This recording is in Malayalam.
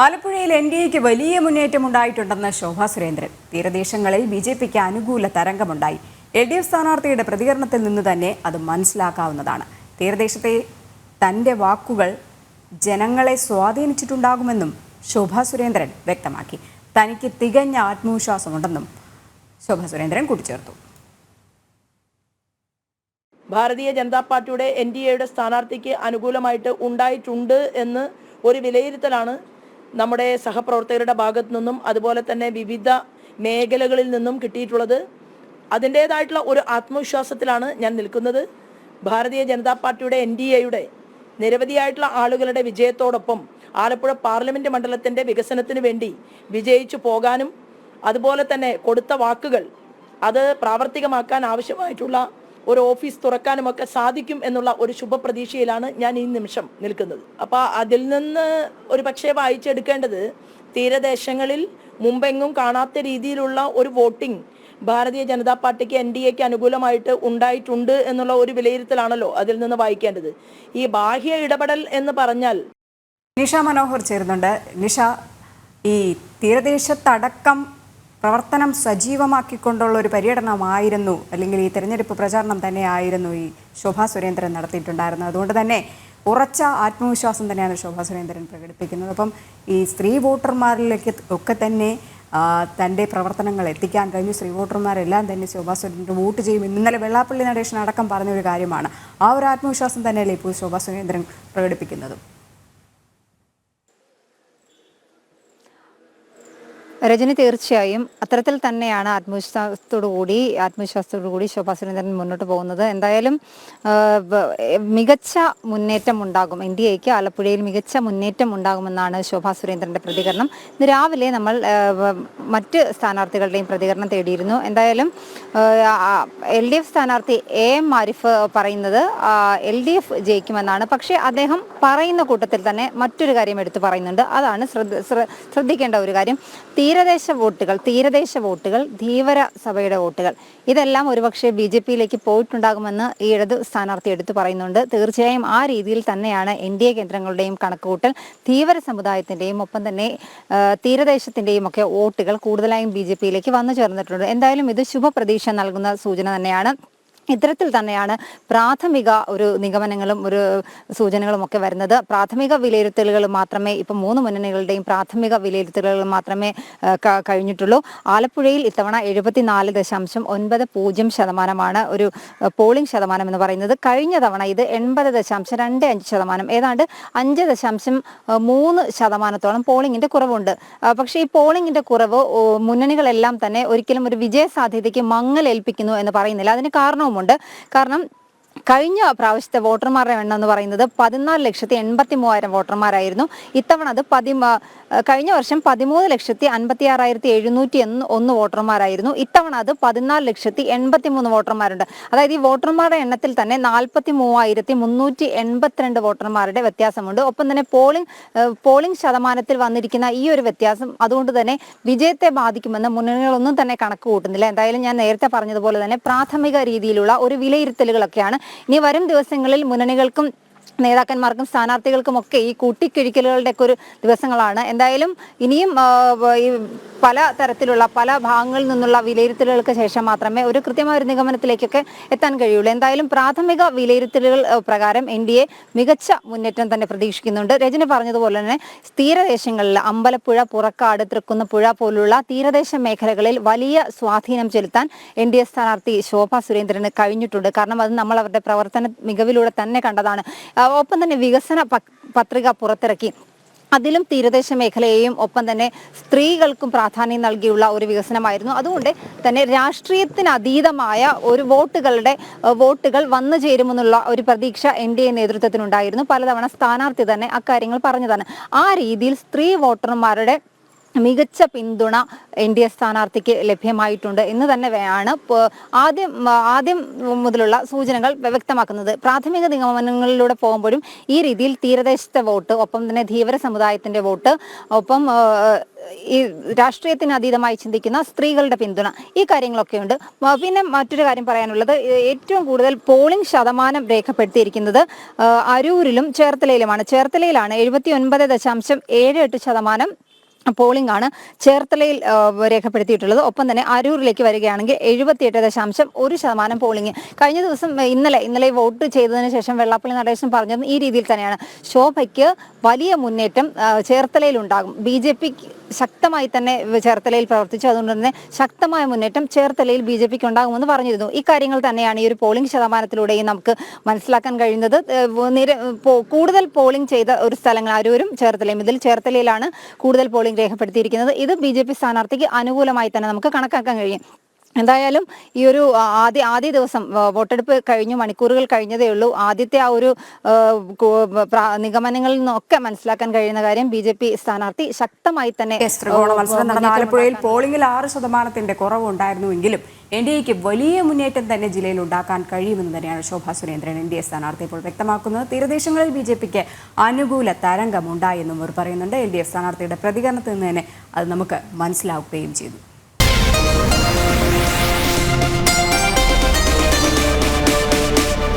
ആലപ്പുഴയിൽ എൻഡിഎക്ക് വലിയ മുന്നേറ്റമുണ്ടായിട്ടുണ്ടെന്ന് ശോഭാ സുരേന്ദ്രൻ. തീരദേശങ്ങളിൽ ബിജെപിക്ക് അനുകൂല തരംഗമുണ്ടായി. എൽഡിഎഫ് സ്ഥാനാർത്ഥിയുടെ പ്രതികരണത്തിൽ നിന്ന് തന്നെ അത് മനസ്സിലാക്കാവുന്നതാണ്. തീരദേശത്തെ തന്റെ വാക്കുകൾ ജനങ്ങളെ സ്വാധീനിച്ചിട്ടുണ്ടാകുമെന്നും ശോഭാ സുരേന്ദ്രൻ വ്യക്തമാക്കി. തനിക്ക് തികഞ്ഞ ആത്മവിശ്വാസമുണ്ടെന്നും ശോഭാ സുരേന്ദ്രൻ കൂട്ടിച്ചേർത്തു. ഭാരതീയ ജനതാ പാർട്ടിയുടെ എൻഡിഎയുടെ സ്ഥാനാർത്ഥിക്ക് അനുകൂലമായിട്ട് ഉണ്ടായിട്ടുണ്ട് എന്ന് ഒരു വിലയിരുത്തലാണ് നമ്മുടെ സഹപ്രവർത്തകരുടെ ഭാഗത്തു നിന്നും അതുപോലെ തന്നെ വിവിധ മേഖലകളിൽ നിന്നും കിട്ടിയിട്ടുള്ളത്. അതിൻ്റേതായിട്ടുള്ള ഒരു ആത്മവിശ്വാസത്തിലാണ് ഞാൻ നിൽക്കുന്നത്. ഭാരതീയ ജനതാ പാർട്ടിയുടെ എൻഡിഎയുടെ നിരവധിയായിട്ടുള്ള ആളുകളുടെ വിജയത്തോടൊപ്പം ആലപ്പുഴ പാർലമെൻറ്റ് മണ്ഡലത്തിൻ്റെ വികസനത്തിന് വേണ്ടി വിജയിച്ചു പോകാനും അതുപോലെ തന്നെ കൊടുത്ത വാക്കുകൾ അത് പ്രാവർത്തികമാക്കാൻ ആവശ്യമായിട്ടുള്ള ഒരു ഓഫീസ് തുറക്കാനുമൊക്കെ സാധിക്കും എന്നുള്ള ഒരു ശുഭപ്രതീക്ഷയിലാണ് ഞാൻ ഈ നിമിഷം നിൽക്കുന്നത്. അപ്പോൾ അതിൽ നിന്ന് ഒരു പക്ഷേ വായിച്ചെടുക്കേണ്ടത് തീരദേശങ്ങളിൽ മുമ്പെങ്ങും കാണാത്ത രീതിയിലുള്ള ഒരു വോട്ടിംഗ് ഭാരതീയ ജനതാ പാർട്ടിക്ക് എൻഡിഎക്ക് അനുകൂലമായിട്ട് ഉണ്ടായിട്ടുണ്ട് എന്നുള്ള ഒരു വിലയിരുത്തലാണല്ലോ അതിൽ നിന്ന് വായിക്കേണ്ടത്. ഈ ബാഹ്യ ഇടപെടൽ എന്ന് പറഞ്ഞാൽ നിഷ മനോഹർ ചേരുന്നുണ്ട്. നിഷ, ഈ തീരദേശത്തടക്കം പ്രവർത്തനം സജീവമാക്കിക്കൊണ്ടുള്ള ഒരു പര്യടനമായിരുന്നു, അല്ലെങ്കിൽ ഈ തെരഞ്ഞെടുപ്പ് പ്രചാരണം തന്നെയായിരുന്നു ഈ ശോഭാ സുരേന്ദ്രൻ നടത്തിയിട്ടുണ്ടായിരുന്നത്. അതുകൊണ്ട് തന്നെ ഉറച്ച ആത്മവിശ്വാസം തന്നെയാണ് ശോഭാ സുരേന്ദ്രൻ പ്രകടിപ്പിക്കുന്നത്. അപ്പം ഈ സ്ത്രീ വോട്ടർമാരിലേക്ക് ഒക്കെ തന്നെ തൻ്റെ പ്രവർത്തനങ്ങൾ എത്തിക്കാൻ കഴിഞ്ഞു. സ്ത്രീ വോട്ടർമാരെല്ലാം തന്നെ ശോഭാ സുരേന്ദ്രൻ വോട്ട് ചെയ്യും. ഇന്നലെ വെള്ളാപ്പള്ളി നടേശൻ അടക്കം പറഞ്ഞൊരു കാര്യമാണ്. ആ ഒരു ആത്മവിശ്വാസം തന്നെയല്ലേ ഇപ്പോൾ ശോഭാ സുരേന്ദ്രൻ പ്രകടിപ്പിക്കുന്നതും? രജനി, തീർച്ചയായും അത്തരത്തിൽ തന്നെയാണ് ആത്മവിശ്വാസത്തോടു കൂടി ശോഭാ സുരേന്ദ്രൻ മുന്നോട്ട് പോകുന്നത്. എന്തായാലും മികച്ച മുന്നേറ്റം ഉണ്ടാകും, എൻഡിഎക്ക് ആലപ്പുഴയിൽ മികച്ച മുന്നേറ്റം ഉണ്ടാകുമെന്നാണ് ശോഭാ സുരേന്ദ്രന്റെ പ്രതികരണം. ഇന്ന് രാവിലെ നമ്മൾ മറ്റ് സ്ഥാനാർത്ഥികളുടെയും പ്രതികരണം തേടിയിരുന്നു. എന്തായാലും എൽഡിഎഫ് സ്ഥാനാർത്ഥി എം ആരിഫ് പറയുന്നത് എൽഡിഎഫ് ജയിക്കുമെന്നാണ്. പക്ഷേ അദ്ദേഹം പറയുന്ന കൂട്ടത്തിൽ തന്നെ മറ്റൊരു കാര്യം എടുത്തു പറയുന്നുണ്ട്. അതാണ് ശ്രദ്ധിക്കേണ്ട ഒരു കാര്യം. തീരദേശ വോട്ടുകൾ, ധീവര സഭയുടെ വോട്ടുകൾ, ഇതെല്ലാം ഒരുപക്ഷെ ബിജെപിയിലേക്ക് പോയിട്ടുണ്ടാകുമെന്ന് ഈ ഇടത് സ്ഥാനാർത്ഥി എടുത്തു പറയുന്നുണ്ട്. തീർച്ചയായും ആ രീതിയിൽ തന്നെയാണ് എൻഡിഎ കേന്ദ്രങ്ങളുടെയും കണക്കുകൂട്ടൽ. ധീവര സമുദായത്തിന്റെയും ഒപ്പം തന്നെ തീരദേശത്തിന്റെയും ഒക്കെ വോട്ടുകൾ കൂടുതലായും ബിജെപിയിലേക്ക് വന്നു ചേർന്നിട്ടുണ്ട്. എന്തായാലും ഇത് ശുഭപ്രതീക്ഷ നൽകുന്ന സൂചന തന്നെയാണ്. ഇത്തരത്തിൽ തന്നെയാണ് പ്രാഥമിക ഒരു നിഗമനങ്ങളും ഒരു സൂചനകളും ഒക്കെ വരുന്നത്. പ്രാഥമിക വിലയിരുത്തലുകൾ മാത്രമേ ഇപ്പം 3 മുന്നണികളുടെയും പ്രാഥമിക വിലയിരുത്തലുകൾ മാത്രമേ കഴിഞ്ഞിട്ടുള്ളൂ. ആലപ്പുഴയിൽ ഇത്തവണ 74.90% ഒരു പോളിംഗ് ശതമാനം എന്ന് പറയുന്നത്. കഴിഞ്ഞ തവണ ഇത് 80.25%, ഏതാണ്ട് 5.3% പോളിംഗിന്റെ കുറവുണ്ട്. പക്ഷേ ഈ പോളിംഗിന്റെ കുറവ് മുന്നണികളെല്ലാം തന്നെ ഒരിക്കലും ഒരു വിജയ സാധ്യതയ്ക്ക് മങ്ങലേൽപ്പിക്കുന്നു എന്ന് പറയുന്നില്ല. അതിന് കാരണവുമുണ്ട്. കാരണം കഴിഞ്ഞ പ്രാവശ്യത്തെ വോട്ടർമാരുടെ എണ്ണം എന്ന് പറയുന്നത് 14,83,000 വോട്ടർമാരായിരുന്നു. ഇത്തവണ അത് കഴിഞ്ഞ വർഷം 13,56,701 വോട്ടർമാരായിരുന്നു. ഇത്തവണ അത് 14,83,000 വോട്ടർമാരുണ്ട്. അതായത് ഈ വോട്ടർമാരുടെ എണ്ണത്തിൽ തന്നെ 43,382 വോട്ടർമാരുടെ വ്യത്യാസമുണ്ട്. ഒപ്പം തന്നെ പോളിംഗ് ശതമാനത്തിൽ വന്നിരിക്കുന്ന ഈ ഒരു വ്യത്യാസം അതുകൊണ്ട് തന്നെ വിജയത്തെ ബാധിക്കുമെന്ന് മുന്നണികളൊന്നും തന്നെ കണക്ക് കൂട്ടുന്നില്ല. എന്തായാലും ഞാൻ നേരത്തെ പറഞ്ഞതുപോലെ തന്നെ പ്രാഥമിക രീതിയിലുള്ള ഒരു വിലയിരുത്തലുകളൊക്കെയാണ്. ഇനി വരും ദിവസങ്ങളിൽ മുന്നണികൾക്കും നേതാക്കന്മാർക്കും സ്ഥാനാർത്ഥികൾക്കും ഒക്കെ ഈ കൂട്ടിക്കിഴിക്കലുകളുടെ ഒക്കെ ഒരു ദിവസങ്ങളാണ്. എന്തായാലും ഇനിയും പല തരത്തിലുള്ള പല ഭാഗങ്ങളിൽ നിന്നുള്ള വിലയിരുത്തലുകൾക്ക് ശേഷം മാത്രമേ ഒരു കൃത്യമായ ഒരു നിഗമനത്തിലേക്കൊക്കെ എത്താൻ കഴിയുള്ളൂ. എന്തായാലും പ്രാഥമിക വിലയിരുത്തലുകൾ പ്രകാരം എൻഡിഎ മികച്ച മുന്നേറ്റം തന്നെ പ്രതീക്ഷിക്കുന്നുണ്ട്. രജനി പറഞ്ഞതുപോലെ തന്നെ തീരദേശങ്ങളിൽ അമ്പലപ്പുഴ, പുറക്കാട്, തൃക്കുന്നപ്പുഴ പോലുള്ള തീരദേശ മേഖലകളിൽ വലിയ സ്വാധീനം ചെലുത്താൻ എൻഡിഎ സ്ഥാനാർത്ഥി ശോഭാ സുരേന്ദ്രന് കഴിഞ്ഞിട്ടുണ്ട്. കാരണം അത് നമ്മൾ അവരുടെ പ്രവർത്തന മികവിലൂടെ തന്നെ കണ്ടതാണ്. ഒപ്പം തന്നെ വികസന പത്രിക പുറത്തിറക്കി. അതിലും തീരദേശ മേഖലയെയും ഒപ്പം തന്നെ സ്ത്രീകൾക്കും പ്രാധാന്യം നൽകിയുള്ള ഒരു വികസനമായിരുന്നു. അതുകൊണ്ട് തന്നെ രാഷ്ട്രീയത്തിന് അതീതമായ ഒരു വോട്ടുകൾ വന്നു ചേരുമെന്നുള്ള ഒരു പ്രതീക്ഷ എൻഡിഎ നേതൃത്വത്തിനുണ്ടായിരുന്നു. പലതവണ സ്ഥാനാർത്ഥി തന്നെ അക്കാര്യങ്ങൾ പറഞ്ഞതാണ്. ആ രീതിയിൽ സ്ത്രീ വോട്ടർമാരുടെ മികച്ച പിന്തുണ NDA സ്ഥാനാർത്ഥിക്ക് ലഭ്യമായിട്ടുണ്ട് എന്ന് തന്നെ ആണ് ആദ്യം മുതലുള്ള സൂചനകൾ വ്യക്തമാക്കുന്നത്. പ്രാഥമിക നിഗമനങ്ങളിലൂടെ പോകുമ്പോഴും ഈ രീതിയിൽ തീരദേശത്തെ വോട്ട്, ഒപ്പം തന്നെ ധീവര സമുദായത്തിന്റെ വോട്ട്, ഒപ്പം ഈ രാഷ്ട്രീയത്തിന് അതീതമായി ചിന്തിക്കുന്ന സ്ത്രീകളുടെ പിന്തുണ, ഈ കാര്യങ്ങളൊക്കെ ഉണ്ട്. പിന്നെ മറ്റൊരു കാര്യം പറയാനുള്ളത്, ഏറ്റവും കൂടുതൽ പോളിംഗ് ശതമാനം രേഖപ്പെടുത്തിയിരിക്കുന്നത് അരൂരിലും ചേർത്തലയിലുമാണ്. ചേർത്തലയിലാണ് 79.78% പോളിംഗ് ആണ് ചേർത്തലയിൽ രേഖപ്പെടുത്തിയിട്ടുള്ളത്. ഒപ്പം തന്നെ അരൂരിലേക്ക് വരികയാണെങ്കിൽ 78.1% പോളിംഗ്. കഴിഞ്ഞ ദിവസം ഇന്നലെ വോട്ട് ചെയ്തതിന് ശേഷം വെള്ളാപ്പള്ളി നടേശൻ പറഞ്ഞത് ഈ രീതിയിൽ തന്നെയാണ്. ശോഭയ്ക്ക് വലിയ മുന്നേറ്റം ചേർത്തലയിൽ ഉണ്ടാകും. BJP ശക്തമായി തന്നെ ചേർത്തലയിൽ പ്രവർത്തിച്ചു, അതുകൊണ്ട് തന്നെ ശക്തമായ മുന്നേറ്റം ചേർത്തലയിൽ BJPക്ക് ഉണ്ടാകുമെന്ന് പറഞ്ഞിരുന്നു. ഈ കാര്യങ്ങൾ തന്നെയാണ് ഈ ഒരു പോളിംഗ് ശതമാനത്തിലൂടെയും നമുക്ക് മനസ്സിലാക്കാൻ കഴിയുന്നത്. കൂടുതൽ പോളിംഗ് ചെയ്ത ഒരു സ്ഥലങ്ങൾ അരൂരും ചേർത്തലയും. ഇതിൽ ചേർത്തലയിലാണ് കൂടുതൽ പോളിംഗ് രേഖപ്പെടുത്തിയിരിക്കുന്നത്. ഇത് BJP സ്ഥാനാർത്ഥിക്ക് അനുകൂലമായി തന്നെ നമുക്ക് കണക്കാക്കാൻ കഴിയും. എന്തായാലും ഈ ഒരു ആദ്യ ദിവസം വോട്ടെടുപ്പ് കഴിഞ്ഞു, മണിക്കൂറുകൾ കഴിഞ്ഞതേ ഉള്ളൂ. ആദ്യത്തെ ആ ഒരു നിഗമനങ്ങളിൽ നിന്നൊക്കെ മനസ്സിലാക്കാൻ കഴിയുന്ന കാര്യം BJP സ്ഥാനാർത്ഥി ശക്തമായി തന്നെ മത്സരം നടന്ന ആലപ്പുഴയിൽ പോളിംഗിൽ 6% കുറവുണ്ടായിരുന്നുവെങ്കിലും NDAക്ക് വലിയ മുന്നേറ്റം തന്നെ ജില്ലയിൽ ഉണ്ടാക്കാൻ കഴിയുമെന്ന് തന്നെയാണ് ശോഭാ സുരേന്ദ്രൻ NDA സ്ഥാനാർത്ഥി ഇപ്പോൾ വ്യക്തമാക്കുന്നത്. തീരദേശങ്ങളിൽ BJPക്ക് അനുകൂല തരംഗമുണ്ടായെന്നും അവർ പറയുന്നുണ്ട്. LDF സ്ഥാനാർത്ഥിയുടെ പ്രതികരണത്തിൽ നിന്ന് തന്നെ അത് നമുക്ക് മനസ്സിലാക്കുകയും ചെയ്തു.